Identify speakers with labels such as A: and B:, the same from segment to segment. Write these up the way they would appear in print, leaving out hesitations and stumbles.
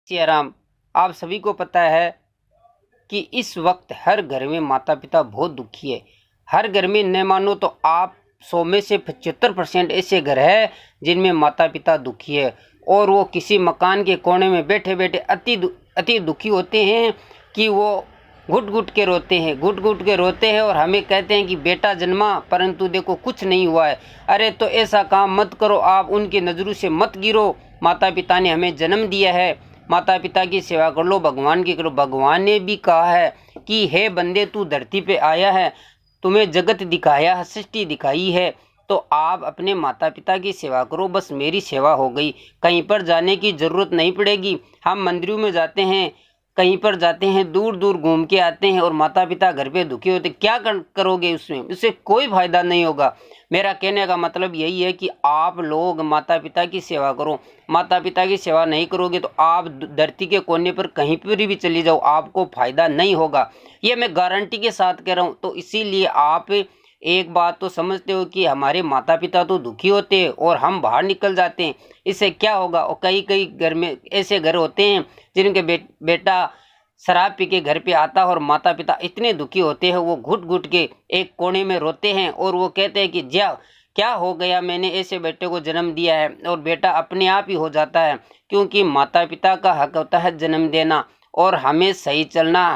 A: सिया राम। आप सभी को पता है कि इस वक्त हर घर में माता पिता बहुत दुखी है। हर घर में न मानो तो आप 100 में से 75% ऐसे घर है जिनमें माता पिता दुखी है और वो किसी मकान के कोने में बैठे बैठे अति दुखी होते हैं कि वो घुट घुट के रोते हैं और हमें कहते हैं कि बेटा जन्मा परंतु देखो कुछ नहीं हुआ है। अरे तो ऐसा काम मत करो, आप उनकी नज़रों से मत गिरो। माता पिता ने हमें जन्म दिया है, माता पिता की सेवा कर लो, भगवान की करो। भगवान ने भी कहा है कि हे बंदे तू धरती पे आया है, तुम्हें जगत दिखाया है, सृष्टि दिखाई है, तो आप अपने माता पिता की सेवा करो। बस मेरी सेवा हो गई, कहीं पर जाने की ज़रूरत नहीं पड़ेगी। हम मंदिरों में जाते हैं, कहीं पर जाते हैं, दूर दूर घूम के आते हैं और माता पिता घर पे दुखी होते, क्या करोगे उसमें? उससे कोई फायदा नहीं होगा। मेरा कहने का मतलब यही है कि आप लोग माता पिता की सेवा करो। माता पिता की सेवा नहीं करोगे तो आप धरती के कोने पर कहीं पर भी चली जाओ, आपको फायदा नहीं होगा। ये मैं गारंटी के साथ कह रहा हूँ। तो इसीलिए आप एक बात तो समझते हो कि हमारे माता पिता तो दुखी होते हैं और हम बाहर निकल जाते हैं, इससे क्या होगा? और कई कई घर में ऐसे घर होते हैं जिनके बेटा शराब पी के घर पे आता है और माता पिता इतने दुखी होते हैं, वो घुट घुट के एक कोने में रोते हैं और वो कहते हैं कि क्या हो गया, मैंने ऐसे बेटे को जन्म दिया है। और बेटा अपने आप ही हो जाता है, क्योंकि माता पिता का हक होता है जन्म देना और हमें सही चलना,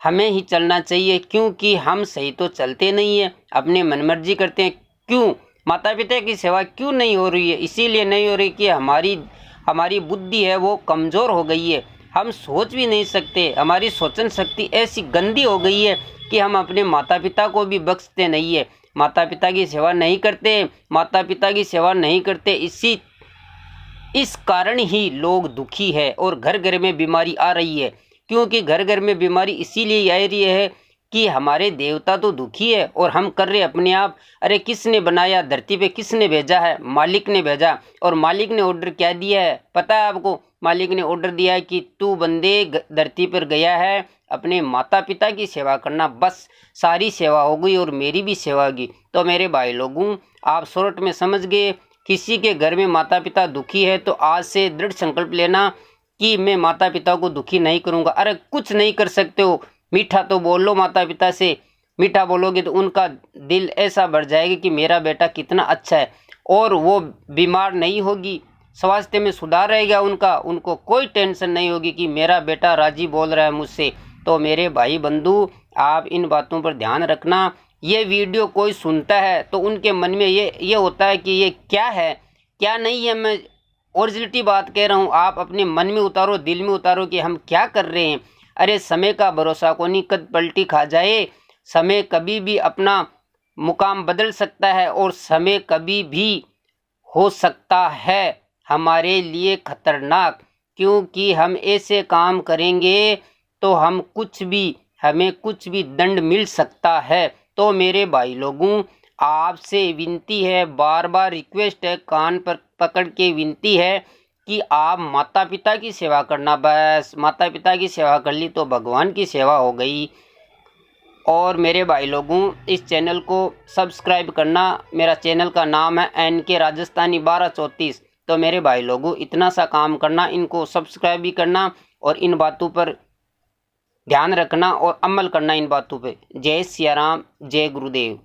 A: हमें ही चलना चाहिए, क्योंकि हम सही तो चलते नहीं है, अपने मनमर्जी करते हैं। क्यों? माता पिता की सेवा क्यों नहीं हो रही है? इसीलिए नहीं हो रही कि हमारी बुद्धि है वो कमज़ोर हो गई है, हम सोच भी नहीं सकते। हमारी सोचन शक्ति ऐसी गंदी हो गई है कि हम अपने माता पिता को भी बख्शते नहीं है, माता पिता की सेवा नहीं करते। माता पिता की सेवा नहीं करते, इस कारण ही लोग दुखी है और घर घर में बीमारी आ रही है। क्योंकि घर घर में बीमारी इसीलिए आ रही है कि हमारे देवता तो दुखी है और हम कर रहे अपने आप। अरे किसने बनाया धरती पे? किसने भेजा है? मालिक ने भेजा। और मालिक ने ऑर्डर क्या दिया है पता है आपको? मालिक ने ऑर्डर दिया है कि तू बंदे धरती पर गया है अपने माता पिता की सेवा करना, बस सारी सेवा हो गई और मेरी भी सेवा होगी। तो मेरे भाई लोगों, आप शॉर्ट में समझ गए। किसी के घर में माता पिता दुखी है तो आज से दृढ़ संकल्प लेना कि मैं माता पिता को दुखी नहीं करूंगा। अरे कुछ नहीं कर सकते हो, मीठा तो बोल लो माता पिता से। मीठा बोलोगे तो उनका दिल ऐसा भर जाएगा कि मेरा बेटा कितना अच्छा है, और वो बीमार नहीं होगी, स्वास्थ्य में सुधार रहेगा उनका। उनको कोई टेंशन नहीं होगी कि मेरा बेटा राजी बोल रहा है मुझसे। तो मेरे भाई बंधु, आप इन बातों पर ध्यान रखना। ये वीडियो कोई सुनता है तो उनके मन में ये होता है कि ये क्या है क्या नहीं है। मैं ओरिजिनलिटी बात कह रहा हूँ, आप अपने मन में उतारो, दिल में उतारो कि हम क्या कर रहे हैं। अरे समय का भरोसा को नहीं, कद पलटी खा जाए। समय कभी भी अपना मुकाम बदल सकता है और समय कभी भी हो सकता है हमारे लिए खतरनाक, क्योंकि हम ऐसे काम करेंगे तो हमें कुछ भी दंड मिल सकता है। तो मेरे भाई लोगों, आपसे विनती है, बार बार रिक्वेस्ट है, कान पर पकड़ के विनती है कि आप माता पिता की सेवा करना। बस माता पिता की सेवा कर ली तो भगवान की सेवा हो गई। और मेरे भाई लोगों, इस चैनल को सब्सक्राइब करना। मेरा चैनल का नाम है NK राजस्थानी 1234। तो मेरे भाई लोगों, इतना सा काम करना, इनको सब्सक्राइब भी करना और इन बातों पर ध्यान रखना और अमल करना इन बातों पे। जय सिया राम, जय गुरुदेव।